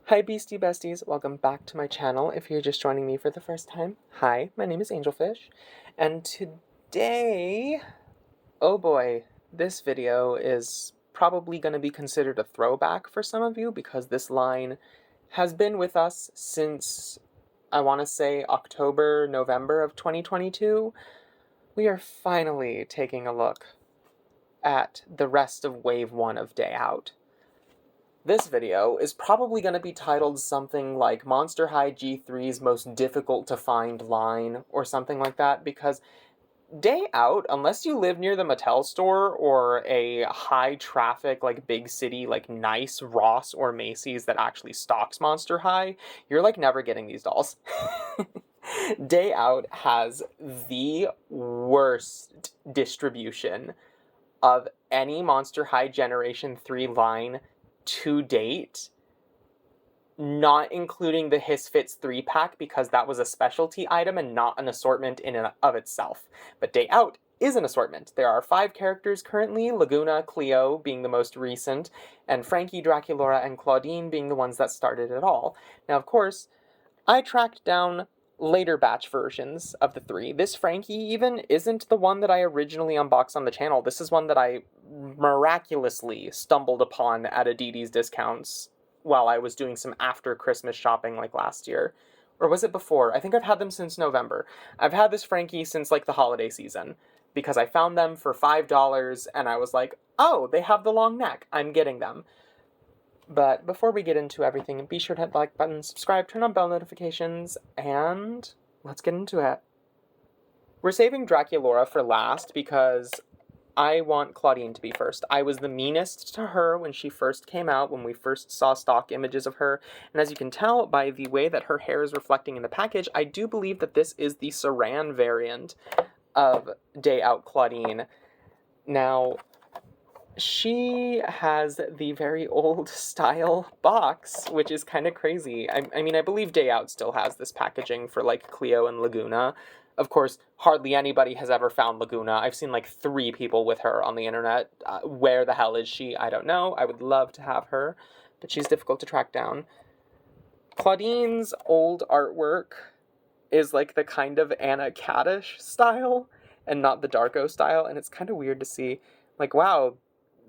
Hi Beastie Besties, welcome back to my channel. If you're just joining me for the first time, hi, my name is Angelfish, and today, oh boy, this video is probably going to be considered a throwback for some of you because this line has been with us since, I want to say, October, November of 2022. We are finally taking a look at the rest of Wave 1 of Day Out. This video is probably going to be titled something like Monster High G3's most difficult to find line or something like that, because Day Out, unless you live near the Mattel store or a high traffic like big city like nice Ross or Macy's that actually stocks Monster High, you're like never getting these dolls. Day Out has the worst distribution of any Monster High Generation 3 line to date, not including the His Fits 3-pack because that was a specialty item and not an assortment in and of itself. But Day Out is an assortment. There are 5 characters currently, Laguna, Cleo being the most recent, and Frankie, Draculaura, and Claudine being the ones that started it all. Now, of course, I tracked down later batch versions of the 3. This Frankie even isn't the one that I originally unboxed on the channel. This is one that I miraculously stumbled upon at Aditi's discounts while I was doing some after Christmas shopping like last year. Or was it before? I think I've had them since November. I've had this Frankie since like the holiday season because I found them for $5 and I was like, oh, they have the long neck. I'm getting them. But before we get into everything, be sure to hit the like button, subscribe, turn on bell notifications, and let's get into it. We're saving Draculaura for last because I want Claudine to be first. I was the meanest to her when she first came out, when we first saw stock images of her, and as you can tell by the way that her hair is reflecting in the package, I do believe that this is the Saran variant of Day Out Claudine. Now, she has the very old style box, which is kind of crazy. I mean, I believe Day Out still has this packaging for, like, Cleo and Laguna. Of course, hardly anybody has ever found Laguna. I've seen, like, 3 people with her on the internet. Where the hell is she? I don't know. I would love to have her, but she's difficult to track down. Claudine's old artwork is, like, the kind of Anna Caddish style, and not the Darko style, and it's kind of weird to see. Like, wow,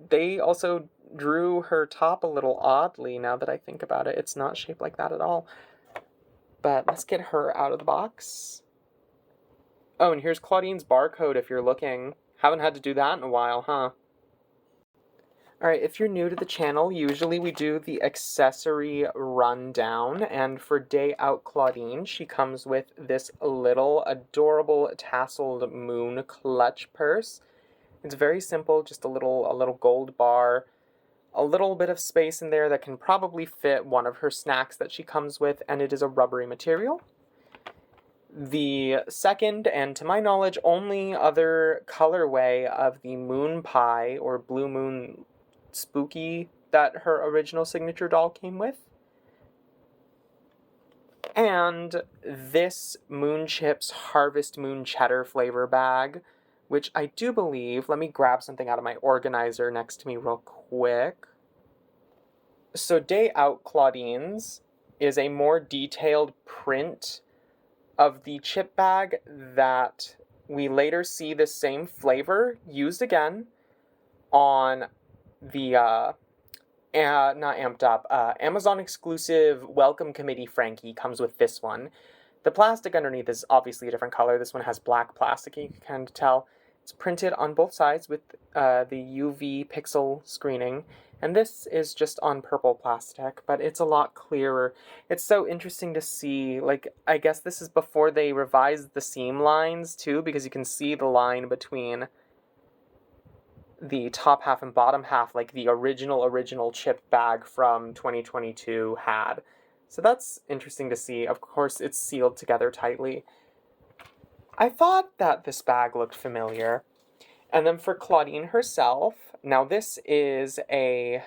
they also drew her top a little oddly now that I think about it. It's not shaped like that at all. But let's get her out of the box. Oh, and here's Claudine's barcode if you're looking. Haven't had to do that in a while, huh? Alright, if you're new to the channel, usually we do the accessory rundown, and for Day Out Claudine, she comes with this little adorable tasseled moon clutch purse. It's very simple, just a little gold bar, a little bit of space in there that can probably fit one of her snacks that she comes with, and it is a rubbery material. The second, and to my knowledge, only other colorway of the Moon Pie or Blue Moon Spooky that her original signature doll came with. And this Moon Chips Harvest Moon Cheddar flavor bag, which I do believe, let me grab something out of my organizer next to me real quick. So Day Out Claudine's is a more detailed print of the chip bag that we later see the same flavor used again on the, not Amped Up, Amazon exclusive Welcome Committee Frankie comes with this one. The plastic underneath is obviously a different color. This one has black plastic, you can kind of tell. It's printed on both sides with the UV pixel screening, and this is just on purple plastic, but it's a lot clearer. It's so interesting to see, like, I guess this is before they revised the seam lines too, because you can see the line between the top half and bottom half, like the original chip bag from 2022 had. So that's interesting to see. Of course, it's sealed together tightly. I thought that this bag looked familiar. And then for Claudine herself, now this is a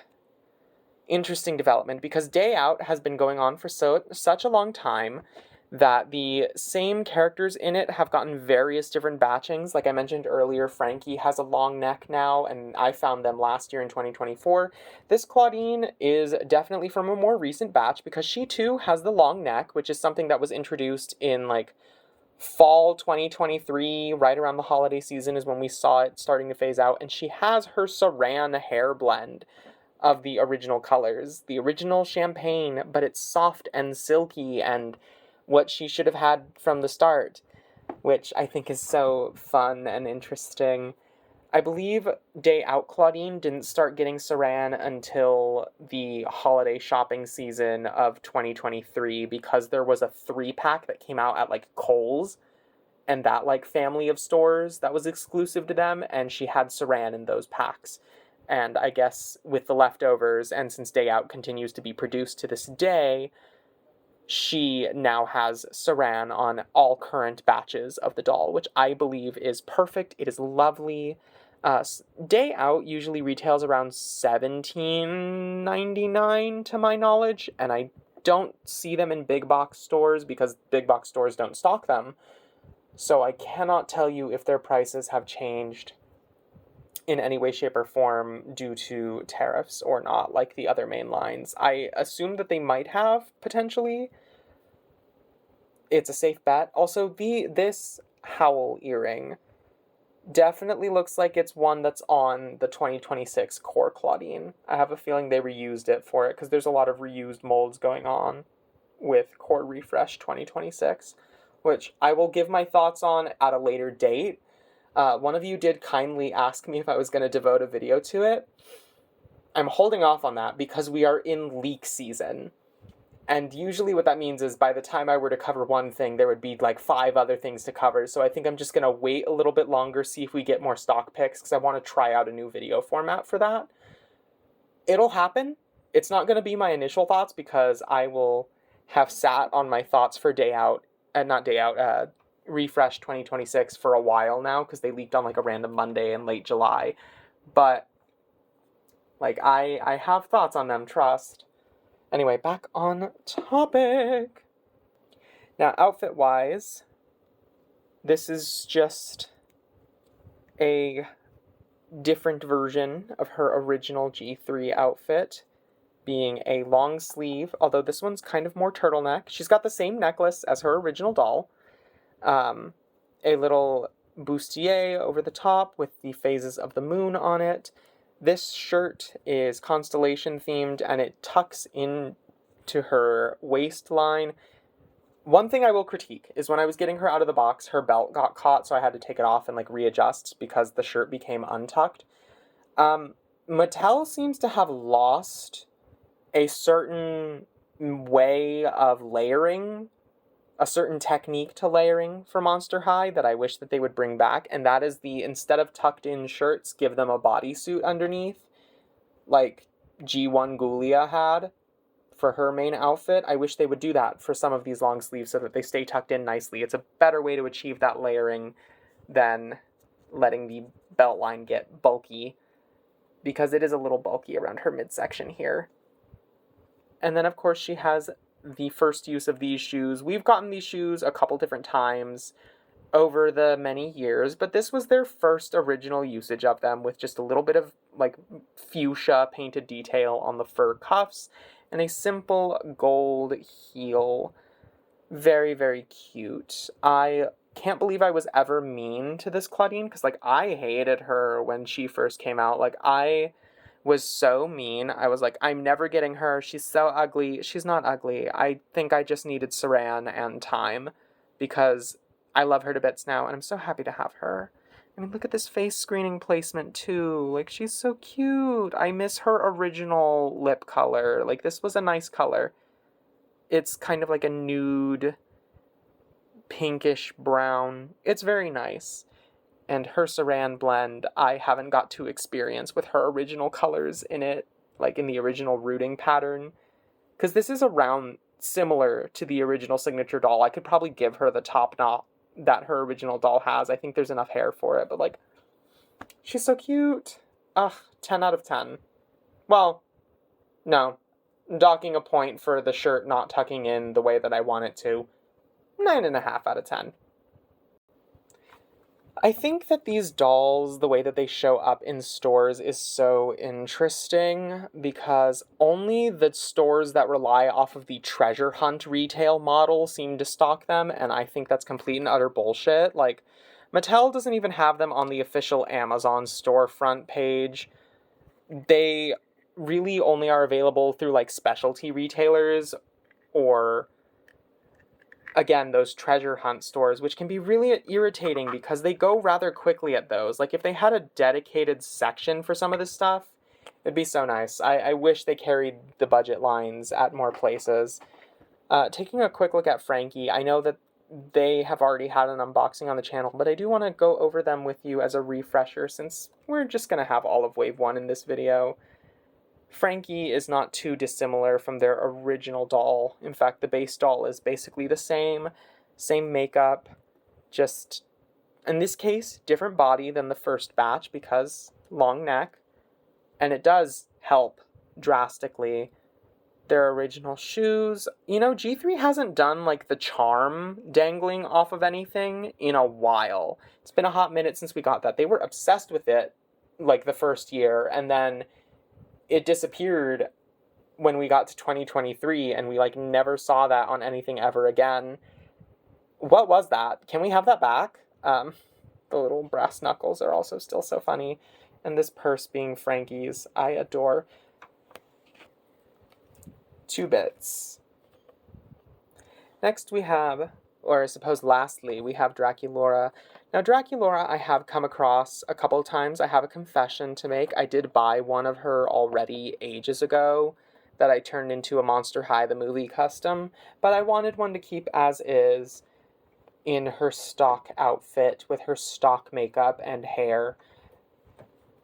interesting development because Day Out has been going on for such a long time that the same characters in it have gotten various different batchings. Like I mentioned earlier, Frankie has a long neck now, and I found them last year in 2024. This Claudine is definitely from a more recent batch because she too has the long neck, which is something that was introduced in like fall 2023, right around the holiday season is when we saw it starting to phase out, and she has her Saran hair blend of the original colors, the original champagne, but it's soft and silky and what she should have had from the start, which I think is so fun and interesting. I believe Day Out Claudine didn't start getting Saran until the holiday shopping season of 2023 because there was a 3-pack that came out at like Kohl's and that like family of stores that was exclusive to them, and she had Saran in those packs. And I guess with the leftovers, and since Day Out continues to be produced to this day, she now has Saran on all current batches of the doll, which I believe is perfect. It is lovely. Day Out usually retails around $17.99 to my knowledge, and I don't see them in big box stores because big box stores don't stock them. So I cannot tell you if their prices have changed in any way, shape, or form due to tariffs or not, like the other main lines. I assume that they might have, potentially. It's a safe bet. Also, this Howl earring definitely looks like it's one that's on the 2026 core Claudine. I have a feeling they reused it for it, because there's a lot of reused molds going on with Core Refresh 2026, which I will give my thoughts on at a later date. One of you did kindly ask me if I was going to devote a video to it. I'm holding off on that because we are in leak season. And usually what that means is by the time I were to cover one thing, there would be like 5 other things to cover. So I think I'm just going to wait a little bit longer, see if we get more stock picks, because I want to try out a new video format for that. It'll happen. It's not going to be my initial thoughts because I will have sat on my thoughts for Refresh 2026 for a while now, because they leaked on like a random Monday in late July. But like I have thoughts on them, trust. Anyway, back on topic. Now, outfit-wise, this is just a different version of her original G3 outfit, being a long sleeve, although this one's kind of more turtleneck. She's got the same necklace as her original doll. A little bustier over the top with the phases of the moon on it. This shirt is constellation themed and it tucks into her waistline. One thing I will critique is when I was getting her out of the box, her belt got caught, so I had to take it off and like readjust because the shirt became untucked. Mattel seems to have lost a certain way of layering, a certain technique to layering for Monster High that I wish that they would bring back, and that is instead of tucked in shirts, give them a bodysuit underneath, like G1 Gulia had for her main outfit. I wish they would do that for some of these long sleeves so that they stay tucked in nicely. It's a better way to achieve that layering than letting the belt line get bulky, because it is a little bulky around her midsection here. And then, of course, she has the first use of these shoes. We've gotten these shoes a couple different times over the many years, but this was their first original usage of them, with just a little bit of like fuchsia painted detail on the fur cuffs and a simple gold heel. Very, very cute. I can't believe I was ever mean to this Claudine, because like I hated her when she first came out. Like I was so mean. I was like, I'm never getting her. She's so ugly. She's not ugly. I think I just needed Saran and time, because I love her to bits now, and I'm so happy to have her. I mean, look at this face screening placement, too. Like, she's so cute. I miss her original lip color. Like, this was a nice color. It's kind of like a nude, pinkish brown. It's very nice. And her Saran blend, I haven't got to experience with her original colors in it, like in the original rooting pattern. Because this is around similar to the original signature doll. I could probably give her the top knot that her original doll has. I think there's enough hair for it, but like, she's so cute. Ugh, 10 out of 10. Well, no. Docking a point for the shirt not tucking in the way that I want it to. 9.5 out of 10. I think that these dolls, the way that they show up in stores is so interesting because only the stores that rely off of the treasure hunt retail model seem to stock them, and I think that's complete and utter bullshit. Like, Mattel doesn't even have them on the official Amazon storefront page. They really only are available through, like, specialty retailers or, again, those treasure hunt stores, which can be really irritating because they go rather quickly at those. Like, if they had a dedicated section for some of this stuff, it'd be so nice. I wish they carried the budget lines at more places. Taking a quick look at Frankie, I know that they have already had an unboxing on the channel, but I do want to go over them with you as a refresher since we're just going to have all of Wave 1 in this video. Frankie is not too dissimilar from their original doll. In fact, the base doll is basically the same makeup, just, in this case, different body than the first batch because long neck, and it does help drastically. Their original shoes, you know, G3 hasn't done, like, the charm dangling off of anything in a while. It's been a hot minute since we got that. They were obsessed with it, like, the first year, and then it disappeared when we got to 2023, and we, like, never saw that on anything ever again. What was that? Can we have that back? The little brass knuckles are also still so funny. And this purse being Frankie's, I adore. 2 bits. Next we have, or I suppose lastly, we have Draculaura. Now, Draculaura I have come across a couple of times. I have a confession to make. I did buy one of her already ages ago that I turned into a Monster High the Movie custom, but I wanted one to keep as is in her stock outfit with her stock makeup and hair,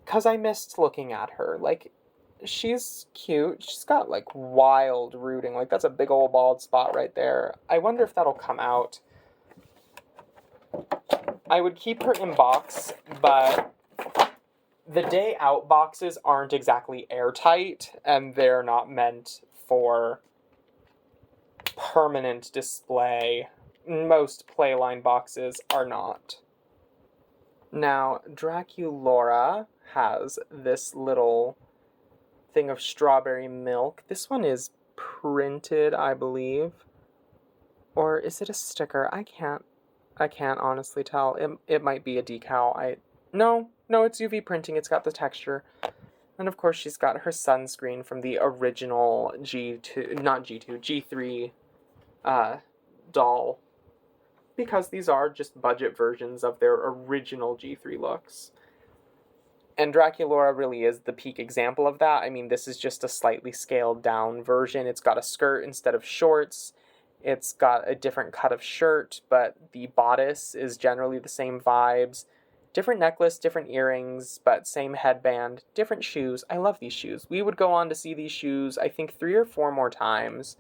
because I missed looking at her. Like, she's cute. She's got, like, wild rooting. Like, that's a big old bald spot right there. I wonder if that'll come out. I would keep her in box, but the day out boxes aren't exactly airtight, and they're not meant for permanent display. Most Playline boxes are not. Now, Draculaura has this little thing of strawberry milk. This one is printed, I believe. Or is it a sticker? I can't honestly tell. It might be a decal. No, it's UV printing. It's got the texture. And of course she's got her sunscreen from the original G3 doll. Because these are just budget versions of their original G3 looks. And Draculaura really is the peak example of that. I mean, this is just a slightly scaled down version. It's got a skirt instead of shorts. It's got a different cut of shirt, but the bodice is generally the same vibes. Different necklace, different earrings, but same headband, different shoes. I love these shoes. We would go on to see these shoes, I think, 3 or 4 more times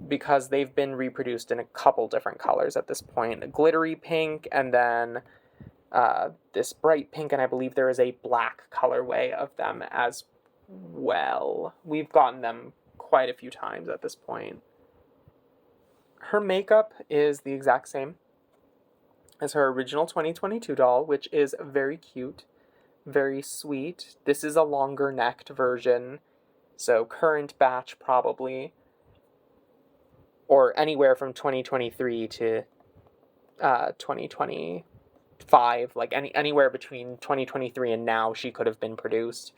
because they've been reproduced in a couple different colors at this point. A glittery pink, and then this bright pink, and I believe there is a black colorway of them as well. We've gotten them quite a few times at this point. Her makeup is the exact same as her original 2022 doll, which is very cute, very sweet. This is a longer necked version, so current batch probably, or anywhere from 2023 to 2025, like anywhere between 2023 and now she could have been produced.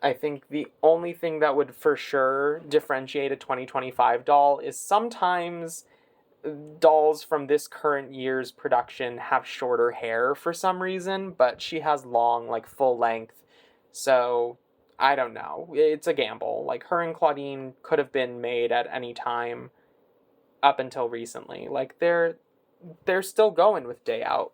I think the only thing that would for sure differentiate a 2025 doll is sometimes dolls from this current year's production have shorter hair for some reason, but she has long, like, full length, so I don't know. It's a gamble. Like, her and Claudine could have been made at any time up until recently. Like, they're still going with Day Out.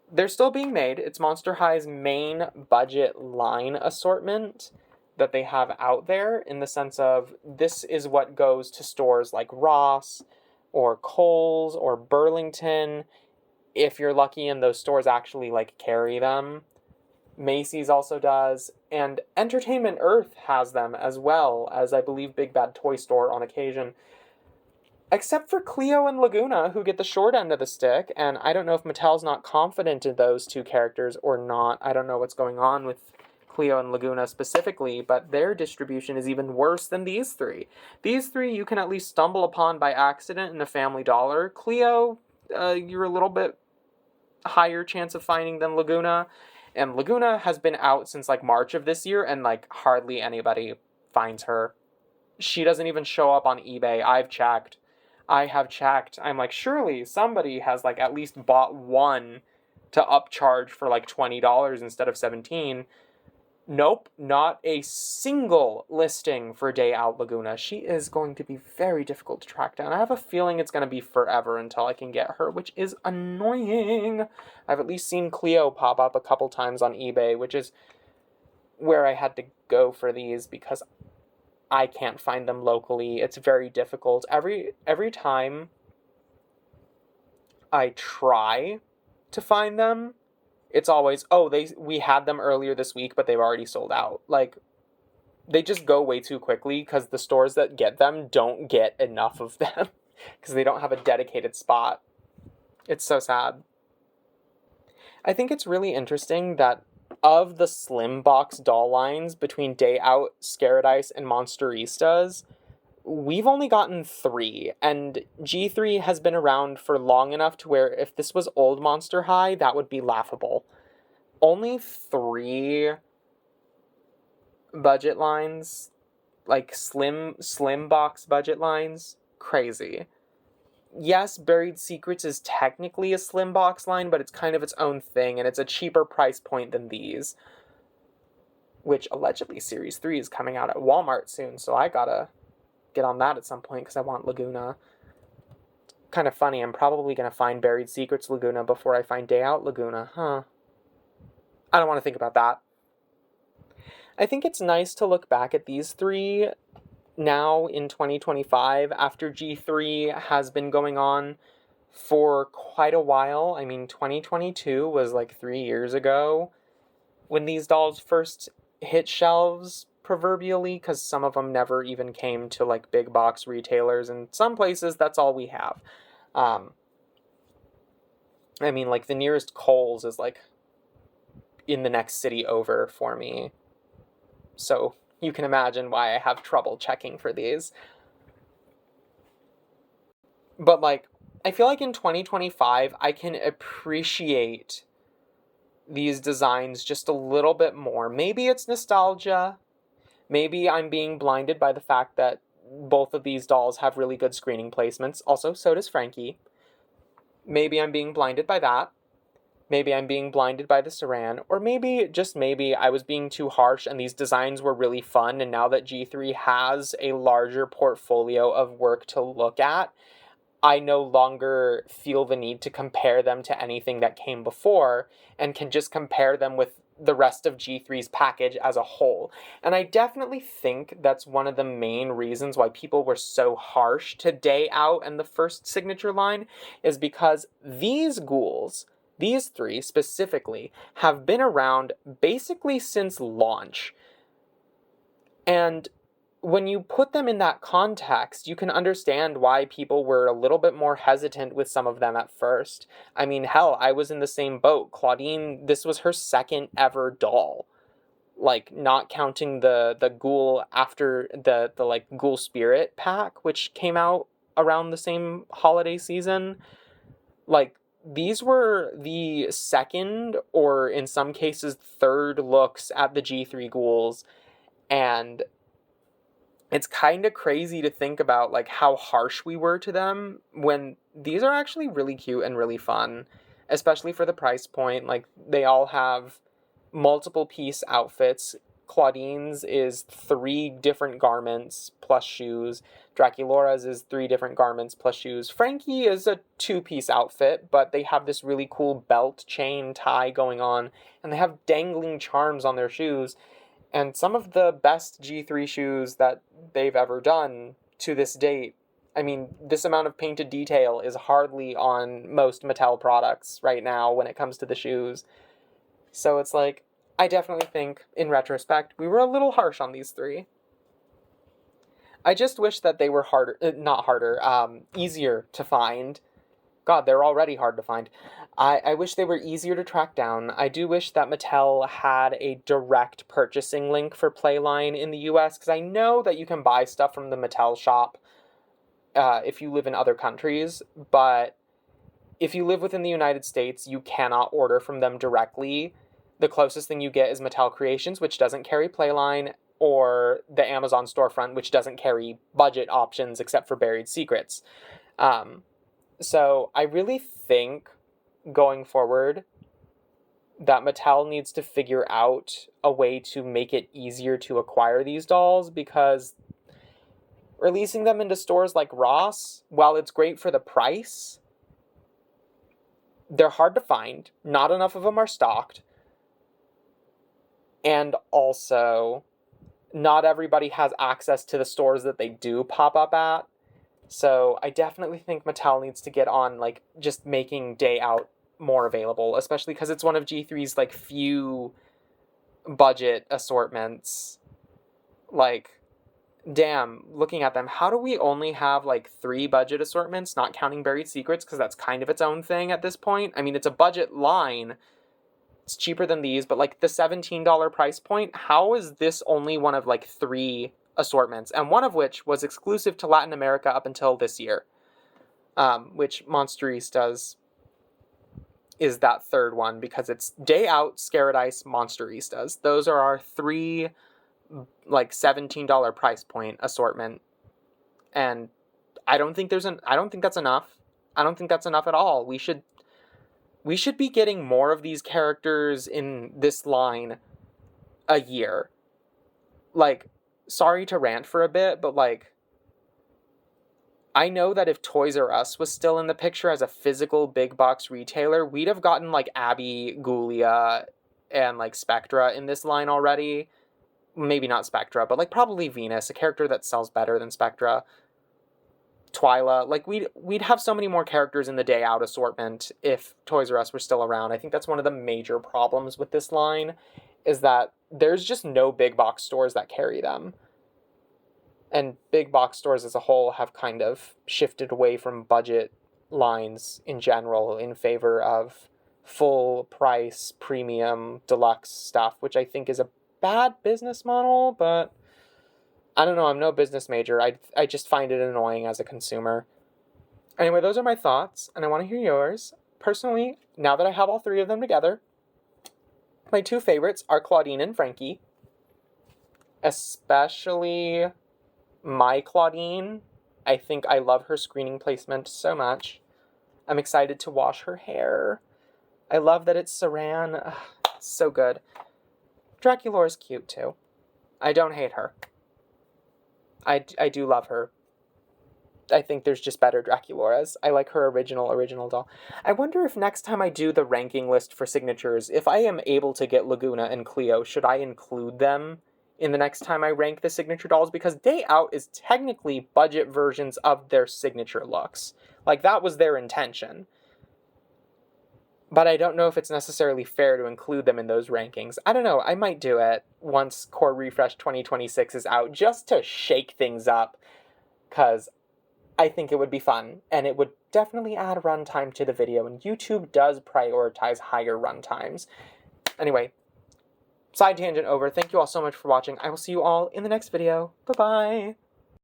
They're still being made. It's Monster High's main budget line assortment that they have out there, in the sense of this is what goes to stores like Ross or Kohl's or Burlington, if you're lucky and those stores actually, like, carry them. Macy's also does, and Entertainment Earth has them as well, as I believe Big Bad Toy Store on occasion. Except for Cleo and Laguna, who get the short end of the stick, and I don't know if Mattel's not confident in those two characters or not. I don't know what's going on with Cleo and Laguna specifically, but their distribution is even worse than these three. These three you can at least stumble upon by accident in a Family Dollar. Cleo, you're a little bit higher chance of finding than Laguna, and Laguna has been out since like March of this year, and like hardly anybody finds her. She doesn't even show up on eBay. I have checked. I'm like, surely somebody has like at least bought one to upcharge for like $20 instead of 17. Nope, not a single listing for Day Out Laguna. She is going to be very difficult to track down. I have a feeling it's going to be forever until I can get her, which is annoying. I've at least seen Cleo pop up a couple times on eBay, which is where I had to go for these because I can't find them locally. It's very difficult. Every time I try to find them, it's always, oh, we had them earlier this week, but they've already sold out. Like, they just go way too quickly because the stores that get them don't get enough of them because they don't have a dedicated spot. It's so sad. I think it's really interesting that of the slim box doll lines between Day Out, Scaradise, and Monsteristas, we've only gotten 3, and G3 has been around for long enough to where if this was old Monster High, that would be laughable. Only 3 budget lines, like slim box budget lines, crazy. Yes, Buried Secrets is technically a slim box line, but it's kind of its own thing, and it's a cheaper price point than these. Which, allegedly, Series 3 is coming out at Walmart soon, so I gotta get on that at some point, because I want Laguna. Kind of funny, I'm probably gonna find Buried Secrets Laguna before I find Day Out Laguna, huh? I don't want to think about that. I think it's nice to look back at these 3 now in 2025 after G3 has been going on for quite a while. I mean, 2022 was like 3 years ago when these dolls first hit shelves, proverbially, because some of them never even came to like big box retailers, and some places that's all we have. I mean, like the nearest Kohl's is like in the next city over for me. So you can imagine why I have trouble checking for these. But like, I feel like in 2025, I can appreciate these designs just a little bit more. Maybe it's nostalgia. Maybe I'm being blinded by the fact that both of these dolls have really good screening placements. Also, so does Frankie. Maybe I'm being blinded by that. Maybe I'm being blinded by the Saran, or maybe, just maybe, I was being too harsh and these designs were really fun, and now that G3 has a larger portfolio of work to look at, I no longer feel the need to compare them to anything that came before, and can just compare them with the rest of G3's package as a whole. And I definitely think that's one of the main reasons why people were so harsh to Day Out and the first signature line, is because these ghouls, these 3 specifically, have been around basically since launch. And when you put them in that context, you can understand why people were a little bit more hesitant with some of them at first. I mean, hell, I was in the same boat. Claudine, this was her second ever doll. Like, not counting the ghoul after the like ghoul spirit pack, which came out around the same holiday season. Like, these were the second, or in some cases third, looks at the G3 ghouls, and it's kind of crazy to think about like how harsh we were to them when these are actually really cute and really fun, especially for the price point. Like, they all have multiple piece outfits. Claudine's is 3 different garments plus shoes. Draculaura's is 3 different garments plus shoes. Frankie is a 2-piece outfit, but they have this really cool belt, chain, tie going on, and they have dangling charms on their shoes. And some of the best G3 shoes that they've ever done to this date. I mean, this amount of painted detail is hardly on most Mattel products right now when it comes to the shoes. So it's like, I definitely think, in retrospect, we were a little harsh on these 3. I just wish that they were harder, not harder, easier to find. God, they're already hard to find. I wish they were easier to track down. I do wish that Mattel had a direct purchasing link for Playline in the US, because I know that you can buy stuff from the Mattel shop if you live in other countries, but if you live within the United States, you cannot order from them directly. The closest thing you get is Mattel Creations, which doesn't carry Playline, or the Amazon storefront, which doesn't carry budget options except for Buried Secrets. So I really think going forward that Mattel needs to figure out a way to make it easier to acquire these dolls, because releasing them into stores like Ross, while it's great for the price, they're hard to find. Not enough of them are stocked. And also, not everybody has access to the stores that they do pop up at. So I definitely think Mattel needs to get on, like, just making Day Out more available, especially because it's one of G3's, like, few budget assortments. Like, damn, looking at them, how do we only have, like, 3 budget assortments, not counting Buried Secrets, because that's kind of its own thing at this point? I mean, it's a budget line. It's cheaper than these, but, like, the $17 price point, how is this only one of, like, 3 assortments, and one of which was exclusive to Latin America up until this year, which Monsteristas is that third one, because it's Day Out, Scaradise, Monsteristas. Those are our 3, like, $17 price point assortment, and I don't think that's enough. I don't think that's enough at all. We should be getting more of these characters in this line a year. Like, sorry to rant for a bit, but, like, I know that if Toys R Us was still in the picture as a physical big box retailer, we'd have gotten, like, Abby, Ghoulia, and, like, Spectra in this line already. Maybe not Spectra, but, like, probably Venus, a character that sells better than Spectra. Twyla, like, we'd have so many more characters in the Day Out assortment if Toys R Us were still around. I think that's one of the major problems with this line, is that there's just no big box stores that carry them. And big box stores as a whole have kind of shifted away from budget lines in general in favor of full price, premium, deluxe stuff, which I think is a bad business model, but I don't know, I'm no business major. I just find it annoying as a consumer. Anyway, those are my thoughts, and I want to hear yours. Personally, now that I have all 3 of them together, my 2 favorites are Claudine and Frankie. Especially my Claudine. I think I love her screening placement so much. I'm excited to wash her hair. I love that it's Saran. Ugh, so good. Draculaura's cute too. I don't hate her. I do love her. I think there's just better Draculauras. I like her original doll. I wonder if next time I do the ranking list for signatures, if I am able to get Laguna and Cleo, should I include them in the next time I rank the signature dolls? Because Day Out is technically budget versions of their signature looks. Like, that was their intention. But I don't know if it's necessarily fair to include them in those rankings. I don't know, I might do it once Core Refresh 2026 is out, just to shake things up, because I think it would be fun, and it would definitely add runtime to the video, and YouTube does prioritize higher runtimes. Anyway, side tangent over. Thank you all so much for watching. I will see you all in the next video. Bye-bye!